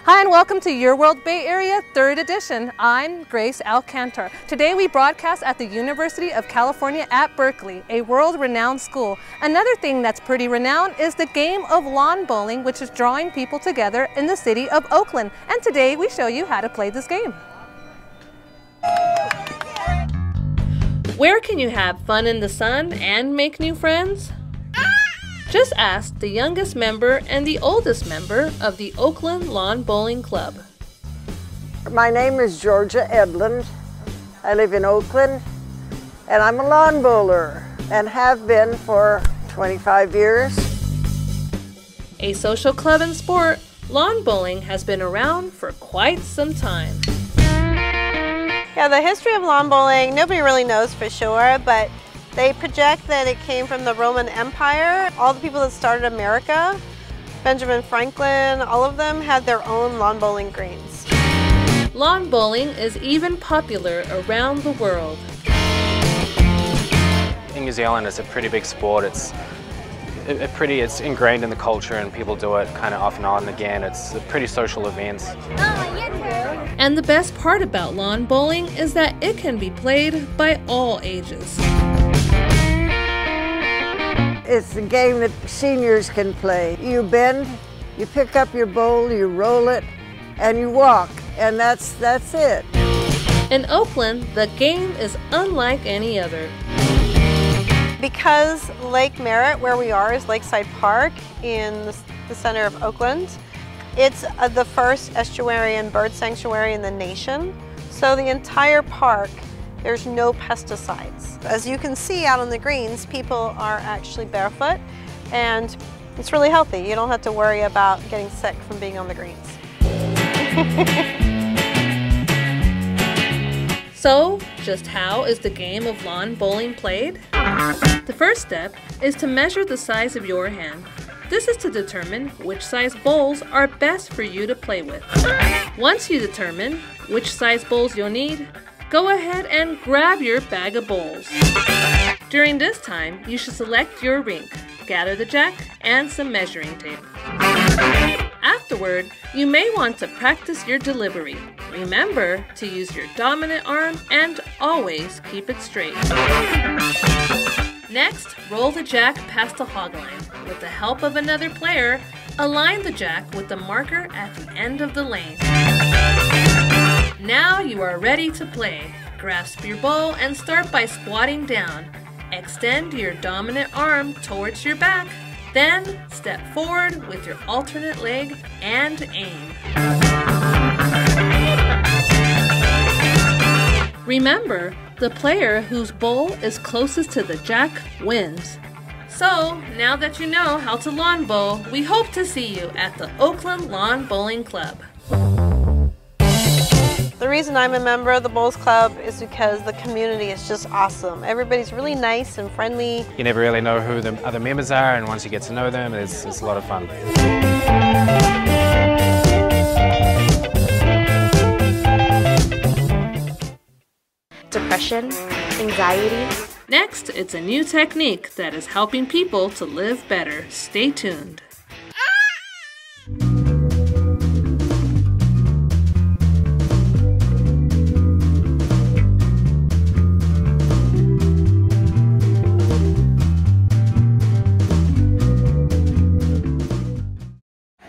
Hi and welcome to Your World Bay Area 3rd edition. I'm Grace Alcantar. Today we broadcast at the University of California at Berkeley, a world-renowned school. Another thing that's pretty renowned is the game of lawn bowling, which is drawing people together in the city of Oakland. And today we show you how to play this game. Where can you have fun in the sun and make new friends? Just ask the youngest member and the oldest member of the Oakland Lawn Bowling Club. My name is Georgia Edlund. I live in Oakland and I'm a lawn bowler and have been for 25 years. A social club and sport, lawn bowling has been around for quite some time. Yeah, the history of lawn bowling, nobody really knows for sure, but they project that it came from the Roman Empire. All the people that started America, Benjamin Franklin, all of them had their own lawn bowling greens. Lawn bowling is even popular around the world. In New Zealand, it's a pretty big sport. It's ingrained in the culture and people do it kind of off and on again. It's a pretty social event. And the best part about lawn bowling is that it can be played by all ages. It's a game that seniors can play. You bend, you pick up your bowl, you roll it, and you walk, and that's it. In Oakland, the game is unlike any other. Because Lake Merritt, where we are, is Lakeside Park in the center of Oakland. It's the first estuarine bird sanctuary in the nation. So the entire park, there's no pesticides. As you can see out on the greens, people are actually barefoot and it's really healthy. You don't have to worry about getting sick from being on the greens. So, just how is the game of lawn bowling played? The first step is to measure the size of your hand. This is to determine which size bowls are best for you to play with. Once you determine which size bowls you'll need, go ahead and grab your bag of bowls. During this time, you should select your rink, gather the jack, and some measuring tape. Afterward, you may want to practice your delivery. Remember to use your dominant arm and always keep it straight. Next, roll the jack past the hog line. With the help of another player, align the jack with the marker at the end of the lane. Now you are ready to play. Grasp your bowl and start by squatting down. Extend your dominant arm towards your back. Then step forward with your alternate leg and aim. Remember, the player whose bowl is closest to the jack wins. So, now that you know how to lawn bowl, we hope to see you at the Oakland Lawn Bowling Club. The reason I'm a member of the Bowls Club is because the community is just awesome. Everybody's really nice and friendly. You never really know who the other members are, and once you get to know them, it's a lot of fun. Depression, anxiety. Next, it's a new technique that is helping people to live better. Stay tuned.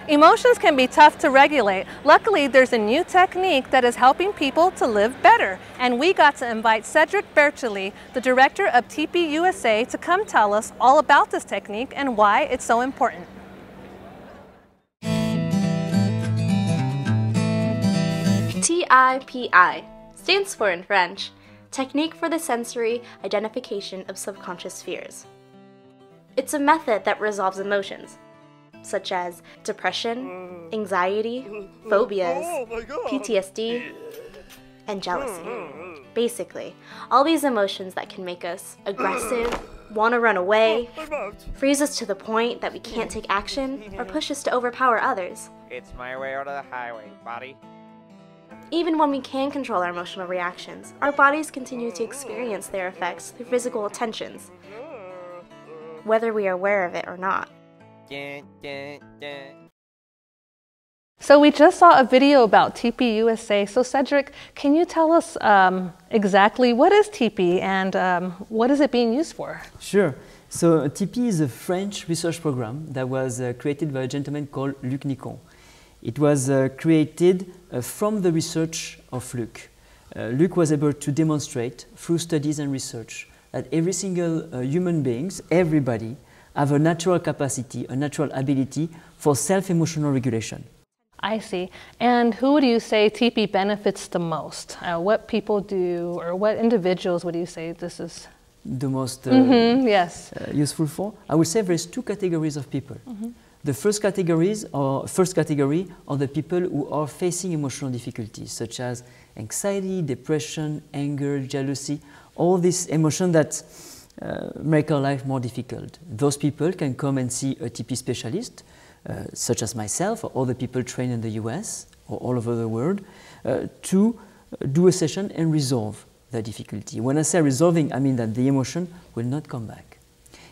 Emotions can be tough to regulate. Luckily, there's a new technique that is helping people to live better. And we got to invite Cedric Bercheli, the director of TIPI USA, to come tell us all about this technique and why it's so important. TIPI stands for, in French, Technique for the Sensory Identification of Subconscious Fears. It's a method that resolves emotions, such as depression, anxiety, phobias, PTSD, and jealousy. Basically, all these emotions that can make us aggressive, want to run away, freeze us to the point that we can't take action, or push us to overpower others. It's my way or the highway, buddy. Even when we can control our emotional reactions, our bodies continue to experience their effects through physical tensions, whether we are aware of it or not. So we just saw a video about TIPI USA. So Cedric, can you tell us exactly what is TIPI and what is it being used for? Sure. So TIPI is a French research program that was created by a gentleman called Luc Nicon. It was created from the research of Luc. Luc was able to demonstrate through studies and research that every single human beings, everybody, have a natural capacity, a natural ability for self-emotional regulation. I see. And who would you say TIPI benefits the most? What people do, or what individuals would you say this is the most yes. Useful for? I would say there's two categories of people. The first category are the people who are facing emotional difficulties, such as anxiety, depression, anger, jealousy, all these emotions that make our life more difficult. Those people can come and see a TIPI specialist, such as myself or other people trained in the US or all over the world, to do a session and resolve the difficulty. When I say resolving, I mean that the emotion will not come back.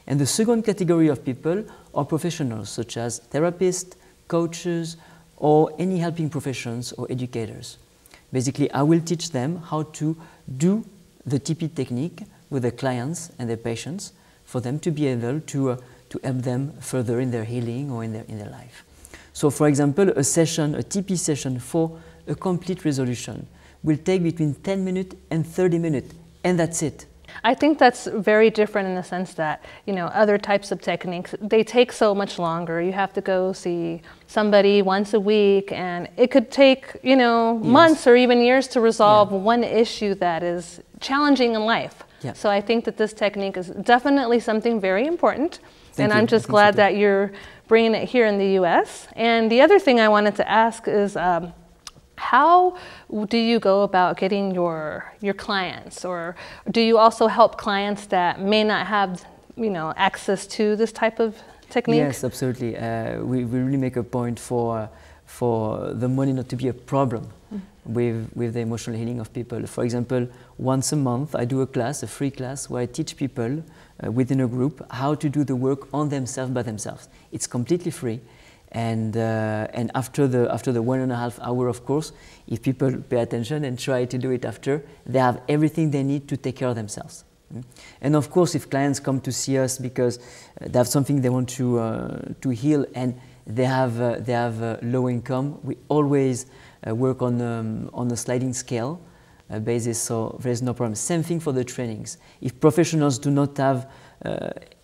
And the second category of people are professionals, such as therapists, coaches, or any helping professions or educators. Basically, I will teach them how to do the TIPI technique with their clients and their patients for them to be able to help them further in their healing or in their life. So, for example, a TIPI session for a complete resolution will take between 10 minutes and 30 minutes, and that's it. I think that's very different in the sense that, you know, other types of techniques, they take so much longer. You have to go see somebody once a week, and it could take, you know, months or even years to resolve one issue that is challenging in life. Yeah. So I think that this technique is definitely something very important. And I'm just glad that you're bringing it here in the US. And the other thing I wanted to ask is, how do you go about getting your clients, or do you also help clients that may not have, you know, access to this type of technique? Yes, absolutely. We really make a point for the money not to be a problem with the emotional healing of people. For example, once a month I do a free class, where I teach people within a group how to do the work on themselves by themselves. It's completely free. And after the 1.5 hours, of course, if people pay attention and try to do it after, they have everything they need to take care of themselves. And of course, if clients come to see us because they have something they want to heal and they have low income, we always work on a sliding scale basis, so there's no problem. Same thing for the trainings. If professionals do not have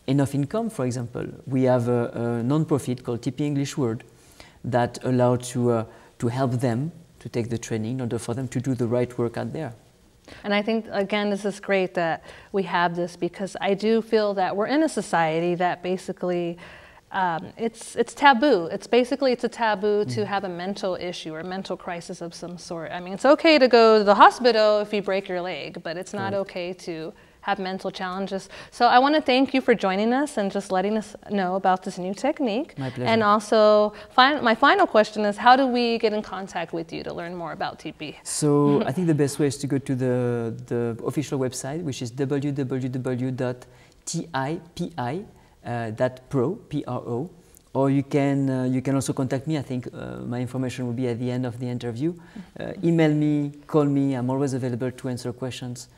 enough income, for example, we have a non-profit called TIPI English Word that allow to help them to take the training in order for them to do the right work out there. And I think, again, this is great that we have this, because I do feel that we're in a society that basically it's taboo. It's a taboo to have a mental issue or a mental crisis of some sort. I mean, it's okay to go to the hospital if you break your leg, but it's not okay to have mental challenges. So I want to thank you for joining us and just letting us know about this new technique. My pleasure. And also, my final question is, how do we get in contact with you to learn more about TIPI? So I think the best way is to go to the official website, which is www.tipi.pro, P-R-O. Or you can also contact me. I think my information will be at the end of the interview. Email me, call me. I'm always available to answer questions.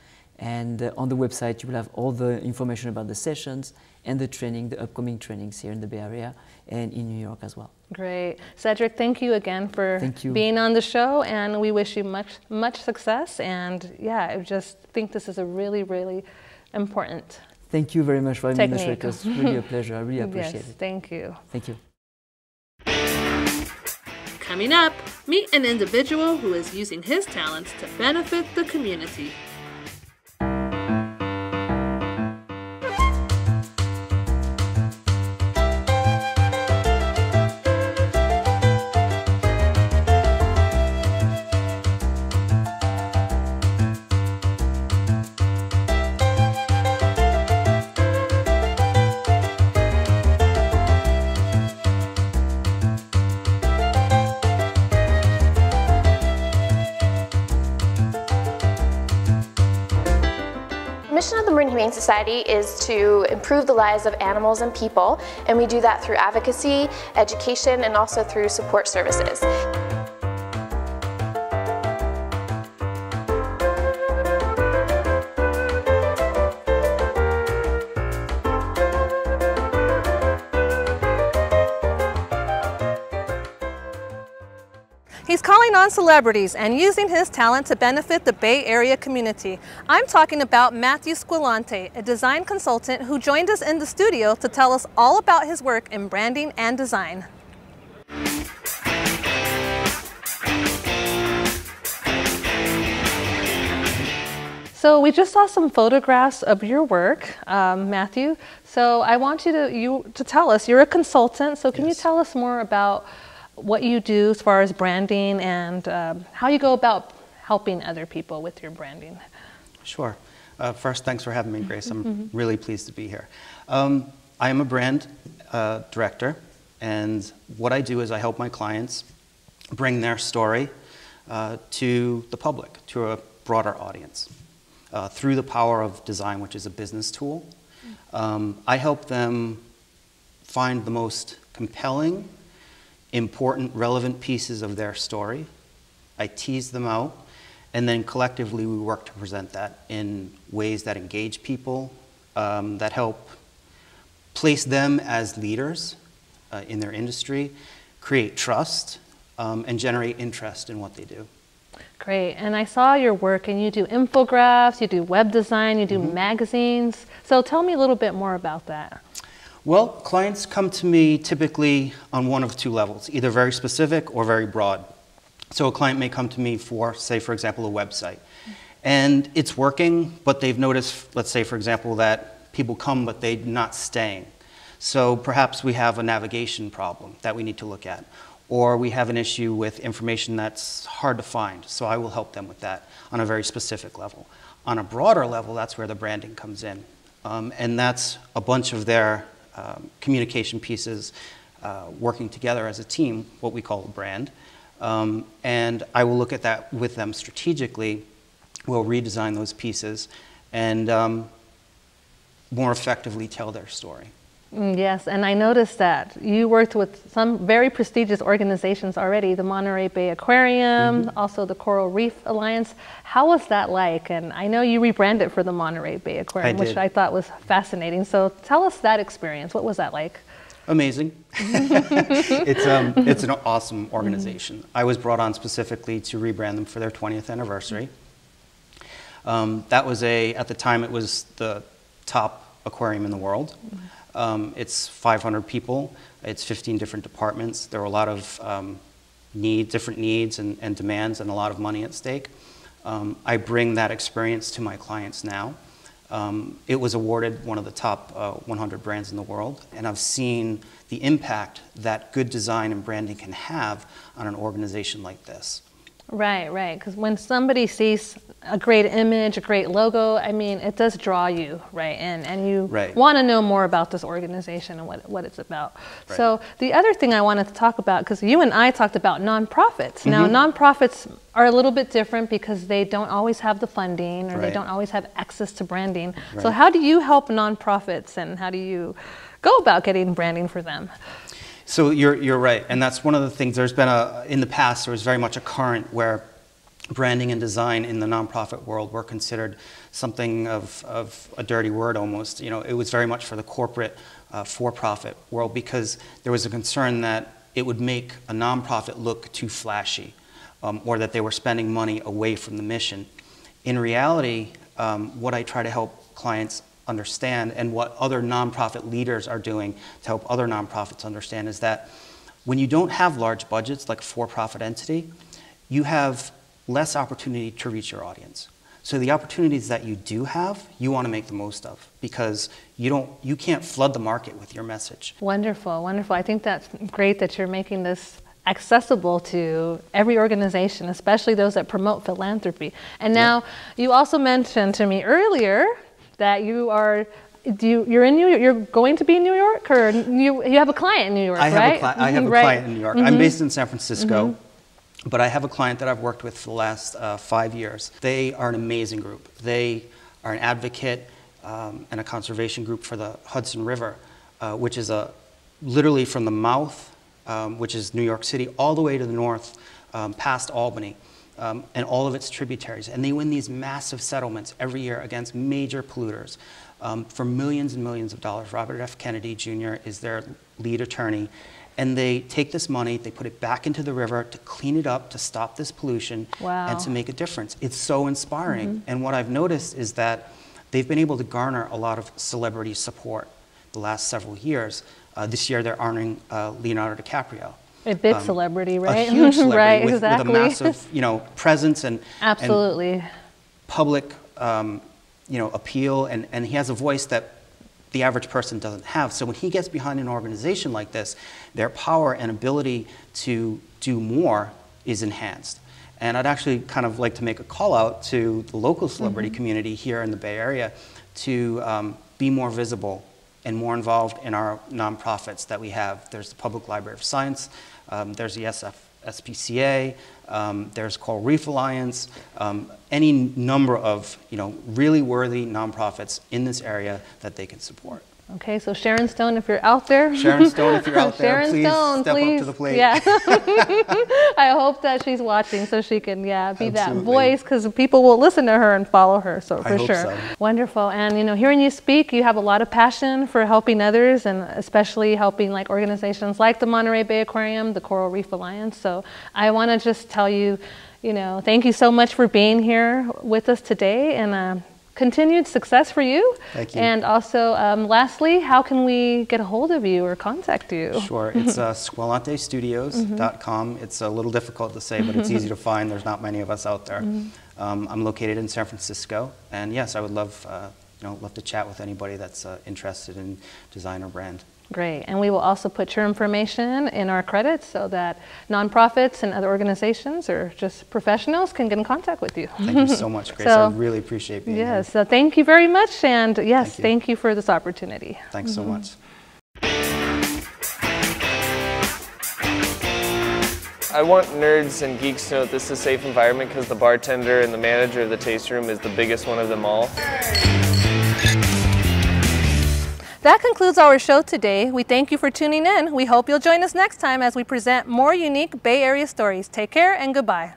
And on the website, you will have all the information about the sessions and the training, the upcoming trainings here in the Bay Area and in New York as well. Great. Cedric, thank you again for being on the show, and we wish you much success. And yeah, I just think this is a really, really important Thank you very much for having me on the show. technique. It was really a pleasure. I really appreciate Yes, it. thank you. Thank you. Coming up, meet an individual who is using his talents to benefit the community. mission of the Marine Humane Society is to improve the lives of animals and people, and we do that through advocacy, education, and also through support services. He's calling on celebrities and using his talent to benefit the Bay Area community. I'm talking about Mathew Squillante, a design consultant who joined us in the studio to tell us all about his work in branding and design. So we just saw some photographs of your work, Mathew. So I want you to tell us, you're a consultant, so can you tell us more about what you do as far as branding and how you go about helping other people with your branding? Sure. First, thanks for having me, Grace. I'm really pleased to be here. I am a brand director, and what I do is I help my clients bring their story to the public, to a broader audience, through the power of design, which is a business tool. I help them find the most compelling, important, relevant pieces of their story. I tease them out, and then collectively we work to present that in ways that engage people, that help place them as leaders in their industry, create trust, and generate interest in what they do. Great, and I saw your work, and you do infographics, you do web design, you do magazines. So tell me a little bit more about that. Well, clients come to me typically on one of two levels, either very specific or very broad. So a client may come to me for, say, for example, a website. And it's working, but they've noticed, let's say, for example, that people come, but they're not staying. So perhaps we have a navigation problem that we need to look at. Or we have an issue with information that's hard to find. So I will help them with that on a very specific level. On a broader level, that's where the branding comes in. And that's a bunch of their communication pieces working together as a team, what we call a brand. And I will look at that with them strategically. We'll redesign those pieces and more effectively tell their story. Yes, and I noticed that you worked with some very prestigious organizations already, the Monterey Bay Aquarium, also the Coral Reef Alliance. How was that like? And I know you rebranded for the Monterey Bay Aquarium, which I thought was fascinating. So tell us that experience. What was that like? Amazing. It's an awesome organization. I was brought on specifically to rebrand them for their 20th anniversary. That was at the time it was the top aquarium in the world. It's 500 people, it's 15 different departments. There were a lot of different needs and demands and a lot of money at stake. I bring that experience to my clients now. It was awarded one of the top 100 brands in the world, and I've seen the impact that good design and branding can have on an organization like this. Right, right. Because when somebody sees a great image, a great logo, I mean, it does draw you right in, and you want to know more about this organization and what it's about. Right. So the other thing I wanted to talk about, because you and I talked about nonprofits. Now, nonprofits are a little bit different because they don't always have the funding, or they don't always have access to branding. So how do you help nonprofits, and how do you go about getting branding for them? So you're right, and that's one of the things. There's been in the past, there was very much a current where branding and design in the nonprofit world were considered something of a dirty word almost. You know, it was very much for the corporate, for-profit world, because there was a concern that it would make a nonprofit look too flashy, or that they were spending money away from the mission. In reality, what I try to help clients understand, and what other nonprofit leaders are doing to help other nonprofits understand, is that when you don't have large budgets like a for-profit entity, you have less opportunity to reach your audience. So the opportunities that you do have, you want to make the most of, because you can't flood the market with your message. Wonderful, wonderful. I think that's great that you're making this accessible to every organization, especially those that promote philanthropy. And now, you also mentioned to me earlier that you're going to be in New York, or you have a client in New York, right? I have a client in New York. I'm based in San Francisco, but I have a client that I've worked with for the last 5 years. They are an amazing group. They are an advocate and a conservation group for the Hudson River, which is literally from the mouth, which is New York City, all the way to the north, past Albany, and all of its tributaries. And they win these massive settlements every year against major polluters for millions and millions of dollars. Robert F. Kennedy Jr. is their lead attorney. And they take this money, they put it back into the river to clean it up, to stop this pollution, and to make a difference. It's so inspiring. And what I've noticed is that they've been able to garner a lot of celebrity support the last several years. This year they're honoring Leonardo DiCaprio. A big celebrity, right? A huge celebrity right, with exactly. a massive, presence and absolutely public, appeal, and he has a voice that the average person doesn't have. So when he gets behind an organization like this, their power and ability to do more is enhanced. And I'd actually kind of like to make a call out to the local celebrity community here in the Bay Area to be more visible and more involved in our nonprofits that we have. There's the Public Library of Science, there's the SPCA, there's Coral Reef Alliance, any number of really worthy nonprofits in this area that they can support. Okay, so Sharon Stone, if you're out there. Sharon Stone, if you're out there, Sharon please Stone, step please. up to the plate. Yeah. I hope that she's watching so she can, be Absolutely. that voice, because people will listen to her and follow her, so for I hope sure. so. Wonderful. And, hearing you speak, you have a lot of passion for helping others, and especially helping organizations like the Monterey Bay Aquarium, the Coral Reef Alliance. So I want to just tell you, thank you so much for being here with us today, and continued success for you. Thank you. And also, lastly, how can we get a hold of you or contact you? Sure, it's squillantestudios.com. It's a little difficult to say, but it's easy to find. There's not many of us out there. I'm located in San Francisco, and yes, I would love, love to chat with anybody that's interested in design or brand. Great, and we will also put your information in our credits so that nonprofits and other organizations or just professionals can get in contact with you. Thank you so much, Grace. I really appreciate being here. Yes, so thank you very much, and yes, thank you for this opportunity. Thanks so much. I want nerds and geeks to know that this is a safe environment because the bartender and the manager of the tasting room is the biggest one of them all. That concludes our show today. We thank you for tuning in. We hope you'll join us next time as we present more unique Bay Area stories. Take care and goodbye.